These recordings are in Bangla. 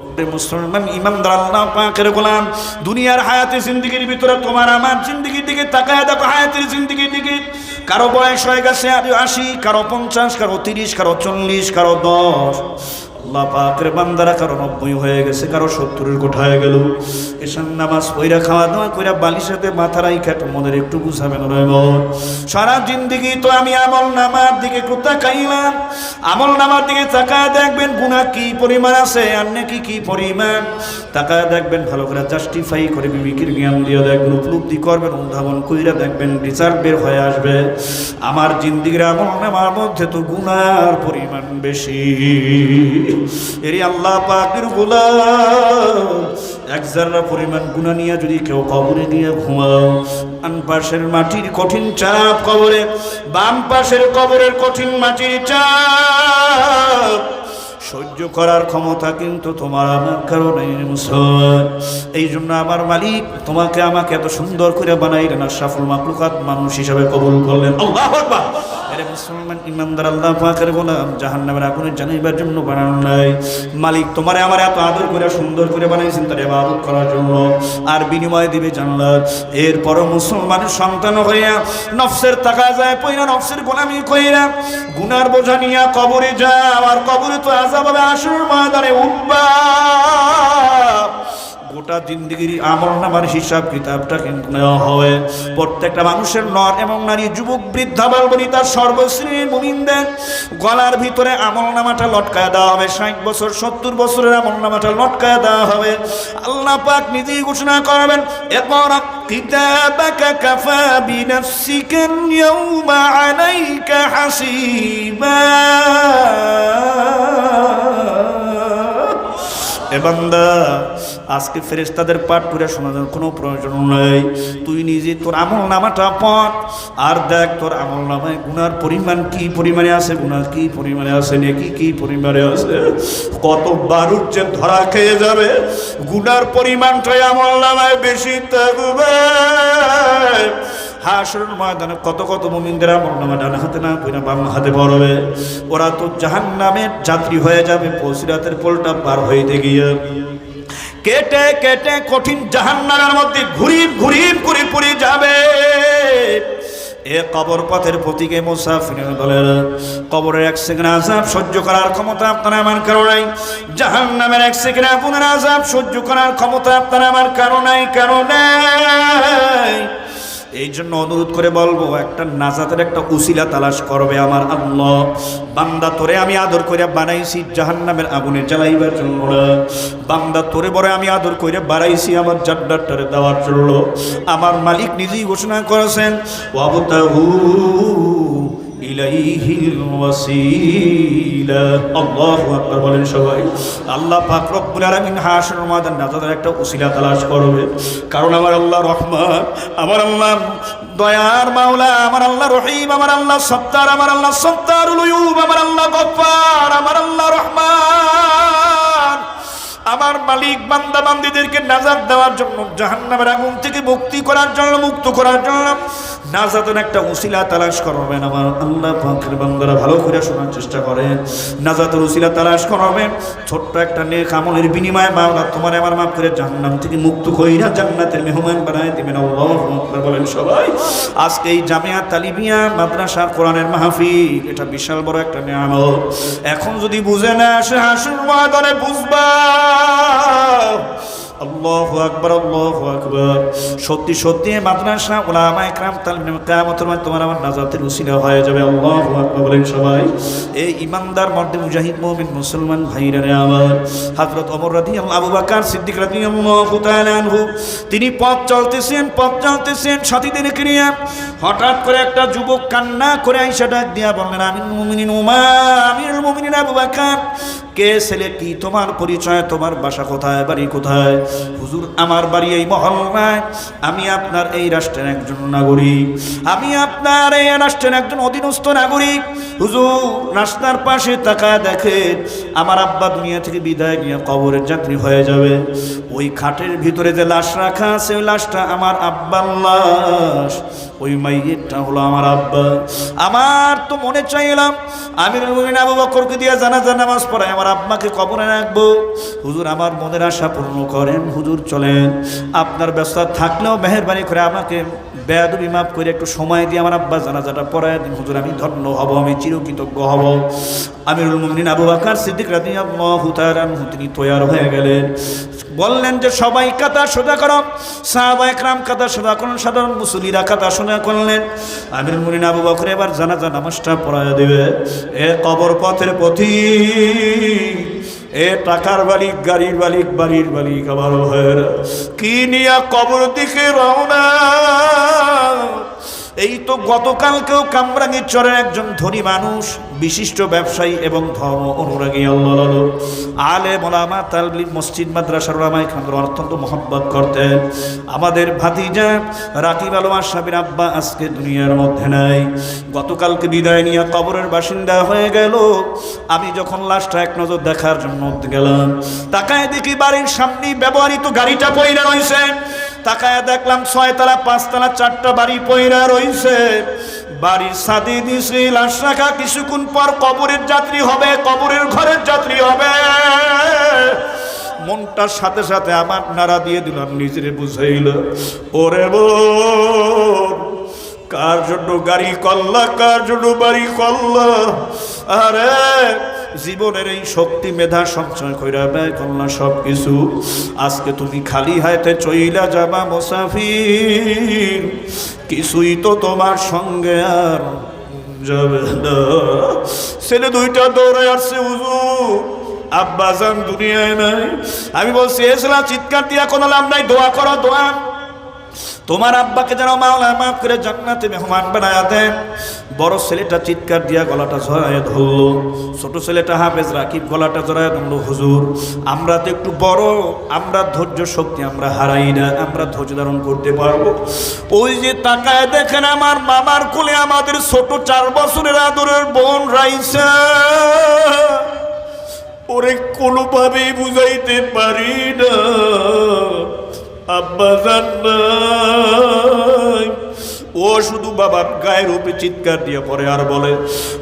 মুসলমান ইমানদার আল্লাহ পাকের গোলাম, দুনিয়ার হায়াতে জিন্দেগির ভিতরে তোমার আমার জিন্দেগির দিকে তাকায় দেখো, হায়াতের জিন্দেগির দিকে। কারো বয়স হয়ে গেছে 80, কারো 50, কারো 30, কারো 40, কারো 10। আল্লাহ পাকের বান্দারা কারো 90 হয়ে গেছে, কারো 70-এর কোঠায় গেল। এসান নামাজ পইরা খাওয়া দাওয়া কইরা বালিশাতে মাথা রাইখা তোমাদের একটু বুঝাবেন রহমত। সারা জিন্দেগি তো আমি আমল নামার দিকে তাকাইলাম, আমল নামার দিকে তাকায় দেখবেন গুনাহ কি পরিমাণ আছে আর নেকি কি পরিমাণ। তাকায় দেখবেন, ভালো করে জাস্টিফাই করে বিবেকের জ্ঞান দিয়ে দেখবেন, উপলব্ধি করবেন, অনুধাবন কইরা দেখবেন রিজাল্ট বের হয়ে আসবে। আমার জিন্দেগির আমল নামার মধ্যে তো গুনার পরিমাণ বেশি। এরি আল্লাহ পাকের গোলাম, এক জাররা পরিমাণ গুনাহ নিয়ে যদি কেউ কবরে গিয়ে ঘুমাও, ডান পাশের মাটির কঠিন চাপ কবরে, বাম পাশের কবরের কঠিন মাটির চাপ সহ্য করার ক্ষমতা কিন্তু তোমার আমার কারণে মুসলমান। এই জন্য আমার মালিক তোমাকে আমাকে এত সুন্দর করে বানাইলেন, আশরাফুল মাখলুকাত মানুষ হিসাবে কবুল করলেন। আল্লাহু আকবার। আরে মুসলমান ইমানদার আল্লাহ পাকের গোলাম, জাহান্নামের আগুনে জানাইবার জন্য বানানো নাই। মালিক তোমারে আমার এত আদর করে সুন্দর করে বানাইছেন তার ইবাদত করার জন্য, আর বিনিময় দিবে জান্নাত। এরপরও মুসলমানের সন্তান হইয়া নফসের তাকাযায় পয়রা, নফসের গোলামি কইরা গুনার বোঝা নিয়া কবরে যাও, আর কবরে তো আযাব হবে, আসর ময়দানে উঠবা। গোটা জিন্দেগির আমল নামার হিসাব কিতাবটা কিন্তু নেওয়া হবে। প্রত্যেকটা মানুষের নর এবং নারী, যুবক, বৃদ্ধা, বাল-বনিতা, সর্বশ্রেণীর মুমিনদের গলার ভিতরে আমল নামাটা লটকায় দেওয়া হবে। 60 বছর 70 বছরের আমল নামাটা লটকায় দেওয়া হবে। আল্লাহ পাক নিজেই ঘোষণা করবেন, ইকরা কিতাবাকা কাফা বিনাফসিকা ইয়াউমা আলাইকা হাসিবা। এ বান্দা, আজকে ফেরেশতাদের পাঠ করে শোনানোর কোনো প্রয়োজন নাই। তুই নিজে তোর আমল নামাটা পড় আর দেখ তোর আমল নামায় গুনার পরিমাণ কি পরিমাণে আছে, গুনাহ কি পরিমাণে আছে, নেকি কি পরিমাণে আছে। কত বারুদ যে ধরা খেয়ে যাবে, গুনার পরিমাণটাই আমল নামায় বেশি থাকবে। হাশরের ময়দানে কত কত মুমিনদের আমল নামা ডান হাতে না কইরা বাম হাতে পড়বে। ওরা তো জাহান্নামের যাত্রী হয়ে যাবে পৌঁছিরাতের পোলটা পার হইতে গিয়ে। কেটে কেটে কঠিন জাহান্নামের মধ্যে ঘুরিব ঘুরিব করে পড়ে যাবে। এ কবর পথের প্রতীকে মুসাফিরের দলের কবরের 1 সেকেন্ড আযাব সহ্য করার ক্ষমতা আপনার আমার কারো নাই। জাহান্নামের 1 সেকেন্ড আপনার আযাব সহ্য করার ক্ষমতা আপনার আমার কারো নাই। এই জন্য অনুরোধ করে বলবো, একটা নাজাতের একটা উসিলা তালাশ করবে আমার আল্লাহ। বান্দা তোরে আমি আদর করে বানাইছি জাহান্নামের আগুনে জ্বালাইবার জন্য না, বান্দা তোরে বড় আমি আদর করে বাড়াইছি আমার জান্নাতটারে দেওয়ার জন্য। আমার মালিক নিজেই ঘোষণা করেছেন, ওয়াবতাহু ইলাইহিল ওয়াসিলা। আল্লাহু আকবার বলেন সবাই। আল্লাহ পাক রব্বুল আলামিন হাশরের ময়দানে নাজাতের একটা উসিলা তালাশ করবে। কারণ আমার আল্লাহ রহমান, আমার আল্লাহ দয়ার মাওলা, আমার আল্লাহ রহিম, আমার আল্লাহ সত্তার, আমার আল্লাহ সত্তারুল উয়ুব, আমার আল্লাহ গফফার, আমার আল্লাহ রহমান। আমার মালিক বান্দা বান্দীদেরকে নাজাত দেওয়ার জন্য, জাহান্নামের আগুন থেকে মুক্তি করার জন্য, মুক্ত করার জন্য নাজাতের একটা উসিলা তালাশ করবেন। আমার আল্লাহ পাকের বান্দারা ভালো করে শোনার চেষ্টা করেন। নাজাতের উসিলা তালাশ করবেন। ছোট্ট একটা নেক আমলের বিনিময়ে মাওলা তোমার আমার মাফ করে জাহান্নাম থেকে মুক্ত কইরা জান্নাতের মেহমান বানায় দিবেন। আল্লাহু আকবার বলেন সবাই। আজকে এই জামিয়া তালিবিয়া মাদ্রাসা কোরআনের মাহফিল, এটা বিশাল বড় একটা নিয়ামত। এখন যদি বুঝে না আসে হাসরের ময়দানে বুঝবা। আল্লাহু আকবার, আল্লাহু আকবার। সত্যি সত্যি মাদ্রাসা উলামা ইকরাম তালিম কিয়ামতের মাঝে তোমার আমার নাজাতের উসিলা হয়ে যাবে। আল্লাহু আকবার বলেন সবাই। এই ইমানদার মর্দে মুজাহিদ মুমিন মুসলমান ভাইরা রে আমার, হযরত ওমর রাদিয়াল্লাহু, আবু বকর সিদ্দিক রাদিয়াল্লাহু তাআলা আনহু, তিনি পথ চলতেছেন সাথীদের নিয়ে। হঠাৎ করে একটা যুবক কান্না করে আয়েশা ডাক দিয়া বললেন, আমিরুল মুমিনিন উমর, আমিরুল মুমিনিন আবু বকর, কে ছেলে, কি তোমার পরিচয়, তোমার বাসা কোথায়, বাড়ি কোথায়? হুজুর আমার বাড়ি এই মহল্লায়, আমি আপনার এই রাষ্ট্রের একজন নাগরিক, আমি আপনার এই রাষ্ট্রের একজন অধীনস্থ নাগরিক। হুজুর রাস্তার পাশে তাকায় দেখেন আমার আব্বা দুনিয়া থেকে বিদায় নিয়ে কবরের যাত্রী হয়ে যাবে। ওই খাটের ভিতরে যে লাশ রাখা আছে, ওই লাশটা আমার আব্বার লাশ, ওই মাইয়েরটা হলো আমার আব্বা। আমার তো মনে চাইলাম আমিরুল মুমিনিন আবু বকরকে দিয়ে জানাজা নামাজ পড়ায় আমার আব্বাকে কবরে রাখবো, হুজুর আমার মনের আশা পূর্ণ করেন, হুজুর চলেন। আপনার ব্যবস্থা থাকলেও মেহেরবানি করে আমাকে বেয়াদবি মাফ করে একটু সময় দিয়ে আমার আব্বা জানাজাটা পড়ায় দিন, হুজুর আমি ধন্য হব, আমি চিরকৃতজ্ঞ হব। আমিরুল মুমিনিন আবু বকর সিদ্দিক রাদিয়াল্লাহু তাআলা আনহু তিনি তৈয়ার হয়ে গেলেন, বললেন যে সবাই কাতা সোজা করো। সাহাবায়ে কেরাম কাতা সোজা করলেন, সাধারণ মুসল্লিরা কাতা সোজা করলেন। আমিরুল মুমিনিন আবু বকর এবার জানাজা নামাজটা পড়ায় দিবে। এ কবর পথের পথিক, এ টাকার মালিক, গাড়ির মালিক, বাড়ির মালিক, আমার ভাইয়ের কি নিয়া কবর দিকে রওনা। এই তো গতকালকেও কামরাঙ্গীর চরের একজন ধনী মানুষ, বিশিষ্ট ব্যবসায়ী এবং ধর্ম অনুরাগী আল্লাহর আলেম ওলামা, তালিম, মসজিদ মাদ্রাসার ওলামায়ে কেরাম অত্যন্ত মহব্বত করতেন। আমাদের ভাতিজা রাকিব আলম আশরাফির আব্বা আজকে দুনিয়ার মধ্যে নাই, গতকালকে বিদায় নিয়ে কবরের বাসিন্দা হয়ে গেল। আমি যখন লাশটা এক নজর দেখার জন্য গেলাম, তাকায় দেখি বাড়ির সামনে ব্যবহৃত গাড়িটা পইরা রয়েছে। তাকায় দেখলাম 6 তলা 5 তলা 4টা বাড়ি পইরা রইছে। বাড়ির ছাদে দিছে লাশ রাখা, কিছুক্ষণ পর কবরের যাত্রী হবে, কবরের ঘরের যাত্রী হবে। মনটার সাথে সাথে আমার নাড়া দিয়ে দিলাম, নিজের বুঝাইল, ওরে বোন কার জন্য গাড়ি করলা, কার জন্য বাড়ি করলা? আরে জীবনের এই শক্তি মেধা সঞ্চয় কইরা ব্যয় করলা সব কিছু, আজকে তুমি খালি হাতে চইলা যাবা মুসাফির, কিছুই তো তোমার সঙ্গে আর যাবে না। ছেলে দুইটা দৌড়ে আসছে, হুজুর আব্বাজান দুনিয়ায় নাই। আমি বলছি এসলা চিৎকার দিয়া কোনো লাভ নাই, দোয়া করো, দোয়া তোমার আব্বাকে যেন মাওলা মাফ করে জান্নাতে মেহমান বানায়া দেন। বড় ছেলেটা চিৎকার দিয়া গলাটা জড়ায় ধরলো, ছোট ছেলেটা হাফেজ রাকিব গলাটা জড়ায় ধরলো, হুজুর আমরা তো একটু বড়, আমরা ধৈর্য শক্তি আমরা হারাই না, আমরা ধৈর্য ধারণ করতে পারবো। ওই যে তাকায় দেখেন আমার মামার কোলে আমাদের ছোট 4 বছরের আদরের বোন রাইসা, ওরে কোনোভাবেই বুঝাইতে পারি না আব্বা জান নাই। ও শুধু বাবার গায়ের উপরে চিৎকার দিয়ে পড়ে আর বলে,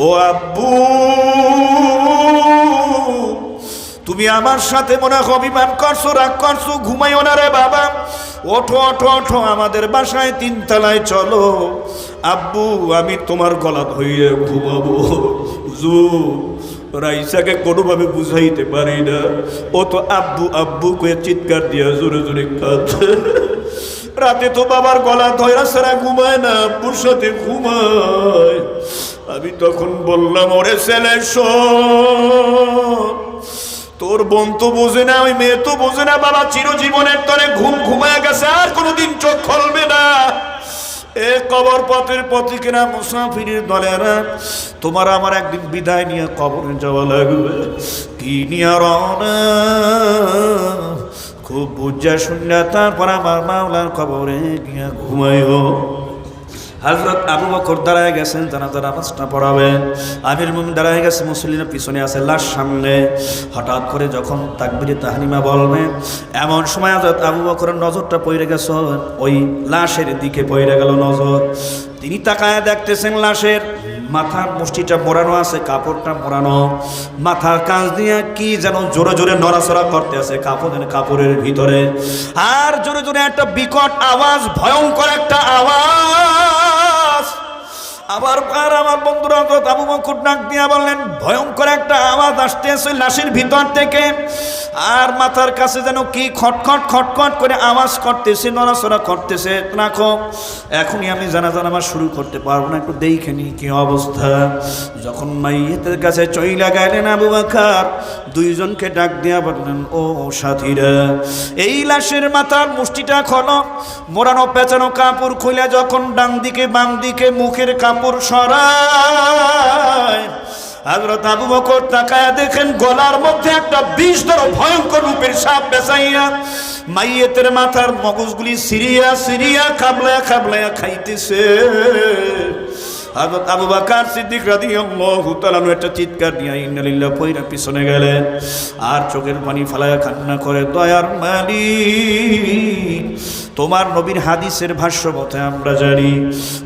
ও আব্বু তুমি আমার সাথে মনে হয় অভিমান করছো, রাগ করছো, ঘুমাইও না রে বাবা, ওঠো ওঠো ওঠো, আমাদের বাসায় 3 তলায় চলো। আব্বু আমি তোমার গলা ধইয়ে ঘুমাবো। রাইসাকে কোনোভাবে বুঝাইতে পারি না, ও তো আব্বু আব্বু করে চিৎকার দিয়া জোরে জোরে কাঁদে। রাতে তো বাবার গলা ধরা ছাড়া ঘুমায় না, আব্বুর সাথে ঘুমায়। আমি তখন বললাম, ওরে ছেলে শোন, তোর বোন তো বোঝে না, ওই মেয়ে তো বোঝে না, বাবা চিরজীবনের তরে ঘুম ঘুমায় গেছে, আর কোনোদিন চোখ খুলবে না। এ কবর পথের পথিকেরা, মুসাফিরের দলেরা, তোমার আমার একদিন বিদায় নিয়ে কবরে যাওয়া লাগবে। কি নিয়ে রওনা? খুব বুঝা শুনলে তারপর আমার মাওলার কবরে গিয়া ঘুমাইও। হযরত আবু বকর দাঁড়ায় গেছেন, জানাজা নামাজটা পড়াবেন। আমির মুমিন দাঁড়ায় গেছে, মুসল্লিরা পিছনে আছে, লাশ সামনে। হঠাৎ করে যখন তাকবীরে তাহরিমা বলবে, এমন সময় হযরত আবু বকরের নজরটা পড়ে গেছে ওই লাশের দিকে, পড়ে গেল নজর। তিনি তাকায় দেখতেছেন লাশের মাথার মুষ্টিটা মোড়ানো আছে, কাপড়টা মোড়ানো, মাথার কাঁচ দিয়ে কি যেন জোরে জোরে নড়াচড়া করতে আছে কাপড়ের ভিতরে। আর জোরে জোরে একটা বিকট আওয়াজ, ভয়ঙ্কর একটা আওয়াজ। আবার আমার বন্ধুরা আবু বকর ডাক দিয়া বললেন, ভয়ঙ্কর একটা আওয়াজ আসতেছে লাশের ভিতর থেকে, আর মাথার কাছে যেন কি খটখট খটখট করে আওয়াজ করতেছে, নড়াচড়া করতেছে। রাখো, এখনই আমি জানাজা নামাজ শুরু করতে পারবো না, একটু দেখে নি কি অবস্থা। যখন মাইয়েতের কাছে চইলা গেলেন আবু বকর, দুইজনকে ডাক দিয়া বললেন, ও সাথীরা, এই লাশের মাথার মুষ্টিটা খোলো। মোড়ানো পেঁচানো কাপড় খুলে যখন ডান দিকে বাম দিকে মুখের কাপড় সরায়, হযরত আবু বকর তাকায়া দেখেন গলার মধ্যে একটা বিষধর ভয়ঙ্কর রূপের সাপ বেচাইয়া মাইয়েতের মাথার মগজগুলি সিরিয়া সিরিয়া খাবলায়া খাবলায়া খাইতেছে। হযরত আবু বকর সিদ্দিক রাদিয়াল্লাহু তাআলা একটা চিৎকার দিয়া ইন্না লিল্লাহি পয়রা পিছনে গেলেন, আর চোখের পানি ফেলায়া কান্না করে, দয়ার মালিক তোমার নবীর হাদিসের ভাষ্য মতে আমরা জানি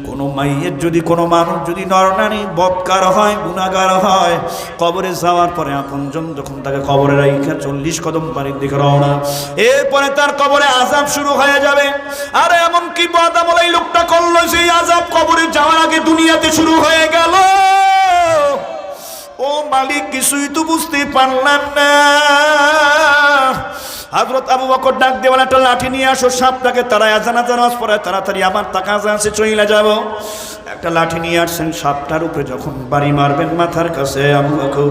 কোনো মাইয়ের যদি কোনো মানুষ যদি নরনারী বদকার হয় গুনাহগার হয় কবরে যাওয়ার পরে আপনজন যখন তাকে কবরে রাইখা 40 কদম পানির দিকে রওনা, এরপরে তার কবরে আযাব শুরু হয়ে যাবে। আর এমন কি বদামল এই লোকটা করলো সেই আযাব কবরে যাওয়ার আগে দুনিয়াতে শুরু হয়ে গেল। ও মালিক, কিছুই তো বুঝতে পারলাম না। হযরত আবু বকর ডাক দিয়ে বলে, একটা লাঠি নিয়ে আসো, সাপটাকে তারা জানাজা নামাজ পড়ে তাড়াতাড়ি আমার তাকাজা আছে চলে যাব। একটা লাঠি নিয়ে আসছেন, সাপটার উপরে যখন বাড়ি মারবেন মাথার কাছে আবু বকর,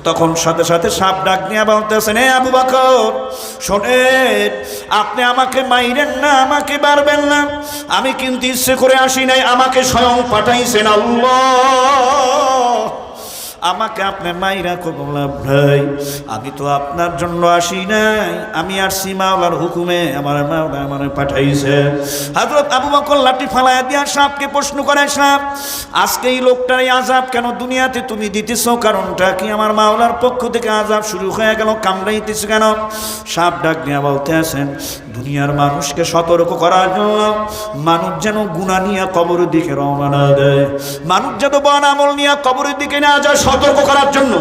তখন সাথে সাথে সাপ ডাক নিয়ে বলতেছেন, এ আবু বকর শোনেন, আপনি আমাকে মাইরেন না, আমাকে মারবেন না, আমি কিন্তু ইচ্ছে করে আসি নাই, আমাকে স্বয়ং পাঠাইছেন আল্লাহ। আমাকে আপনি মাইরা করলাম ভাই, আমি তো আপনার জন্য আসি নাই, আমি আসছি মাওলার হুকুমে, আমার মাওলা আমারে পাঠাইছে। হযরত আবু বকর লাঠি ফালায়া দিয়া সাপকে প্রশ্ন করে, সাপ আজকে এই লোকটার এই আযাব কেন দুনিয়াতে তুমি দিতেছো, কারণটা কি? আমার মাওলার পক্ষ থেকে আযাব শুরু হয়ে গেল, কামড়াইতেছে কেন? সাপ ডাক দিয়া বলতে আছেন, দুনিয়ার মানুষকে সতর্ক করার জন্য, মানুষ যেন গুনাহ নিয়ে কবরের দিকে রওনা না দেয়, মানুষ যেন বদ আমল নিয়ে কবরের দিকে না যায়, সতর্ক করার জন্য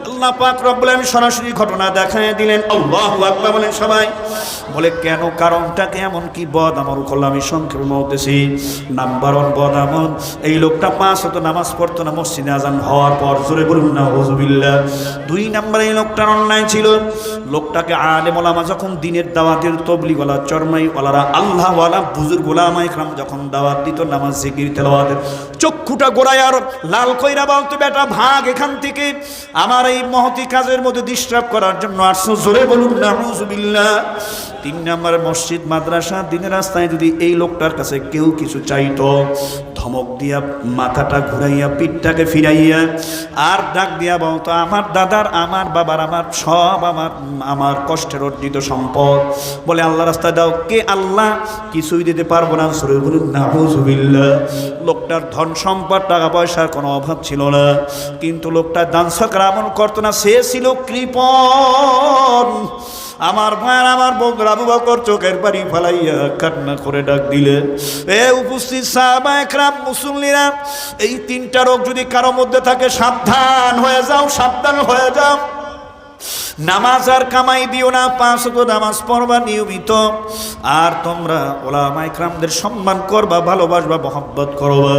আল্লাহ পাক রব্বুল আলামিন সরাসরি ঘটনা দেখায় দিলেন। আল্লাহু আকবার বলেন সবাই। বলে কেন, কারণটা কেমন কি বদ আমল করলো? আমি সংক্ষেপে বলতেছি। নাম্বার 1 বদ আমল, এই লোকটা 5 ওয়াক্ত নামাজ পড়তো না মসজিদে আজান হওয়ার পর, জোরে বলুন না নাউযুবিল্লাহ। 2 নাম্বার, এই লোকটার অন্যায় ছিল, লোকটাকে আলেম ওলামা যখন দিনের দাওয়াতের তবলিগ ওয়ালা চরমাই ওয়ালারা আল্লাহ ওয়ালা বুজুর্গ ওলামা ইকরাম যখন দাওয়াত দিত নামাজ জিকির তেলাওয়াতের, চক্ষুটা গোড়ায় আর লাল কইরা বলতো, বেটা ভাগ এখান থেকে, আমার এই মহতি কাজের মধ্যে ডিস্টার্ব করার জন্য আসছো, জোরে বলুন নাউযুবিল্লাহ। 3 নাম্বার, মসজিদ মাদ্রাসা দিনের রাস্তায় যদি এই লোকটার কাছে কেউ কিছু চাইতো, ধমক দিয়া মাথাটা ঘুরাইয়া পিঠটাকে ফিরাইয়া আর ডাক দিয়া বলতো, আমার দাদার আমার বাবার আমার সব আমার কষ্টের অর্জিত সম্পদ, বলে আল্লাহ রাস্তায় দাও, কে? আল্লাহ, কিছুই দিতে পারবো না, জোরে বলুন নাউযুবিল্লাহ। লোকটার ধন সম্পদ টাকা পয়সার কোনো অভাব ছিল না, কিন্তু লোকটা দান সৎকার আমল করতো না, সে ছিল কৃপণ। আমার ভাইয়ের, আমার বন্ধুরা, আবু বকর চোখের পানি ফালাইয়া কান্না করে ডাক দিলে, এ উপস্থিত সাহাবা একরাম মুসল্লিরা, এই 3টা রোগ যদি কারো মধ্যে থাকে, সাবধান হয়ে যাও, সাবধান হয়ে যাও। নামাজ আর কামাই দিও না, 5 ওয়াক্ত নামাজ পড়বা নিয়মিত, আর তোমরা ওলামা ইকরামদের সম্মান করবা, ভালোবাসবা, মহব্বত করবা।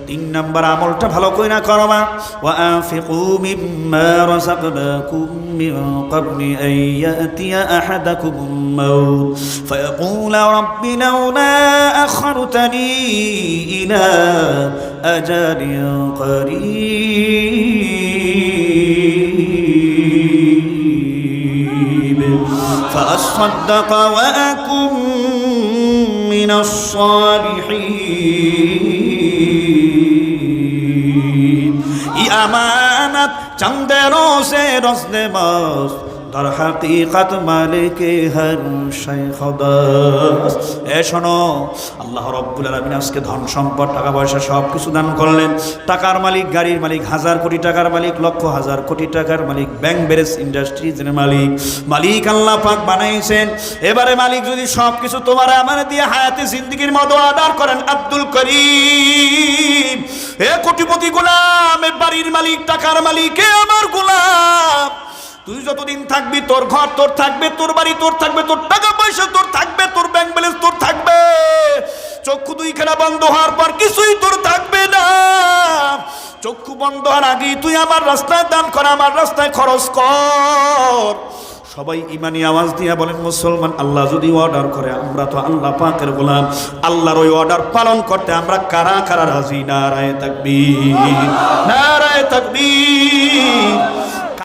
3 নাম্বার আমলটা ভালো কইরা করবা, ওয়া আনফিকু মিম্মা রাযাকনাকুম মিন ক্বাবলি আন ইয়াতিয়া আহাদাকুমুল মাউত ফায়াকুলা রাব্বি লাউলা আখরতানি ইলা আজালিন করিব فأصدق وأكن من الصالحين إمانة چندروں سے رسد باز در হাকিকত মালিকে হর শাই খোদাস। এ শোনো, আল্লাহ রাব্বুল আলামিন আজকে ধন সম্পদ টাকা পয়সা সব কিছু দান করলেন। টাকার মালিক, গাড়ির মালিক, 1000 কোটি টাকার মালিক, লক্ষ হাজার কোটি টাকার মালিক, ব্যাংক ব্যারেজ ইন্ডাস্ট্রিজের মালিক আল্লাহ পাক বানাইছেন। এবারে মালিক যদি সব কিছু তোমার আমার দিয়ে হায়াতে জিন্দেগির মতো অর্ডার করেন, আব্দুল করিম, এ কোটিপতি গোলাম, এ বাড়ির মালিক, টাকার মালিক, এ আমার গোলাম, তুই যতদিন থাকবি তোর ঘর তোর থাকবে, তোর বাড়ি তোর থাকবে, তোর টাকা পয়সা তোর থাকবে, তোর ব্যাংক ব্যালেন্স তোর থাকবে, চক্ষু 2খানা বন্ধ হওয়ার পর কিছুই তোর থাকবে না। চক্ষু বন্ধ হওয়ার আগেই তুই আমার রাস্তায় দান কর, আমার রাস্তায় খরচ কর। সবাই ইমানি আওয়াজ দিয়া বলেন মুসলমান, আল্লাহ যদি অর্ডার করে, আমরা তো আল্লাহ পাকের গোলাম, আল্লাহর ওই অর্ডার পালন করতে আমরা কারা কারা রাজি? নারায়ে তাকবীর, নারায়ে তাকবীর।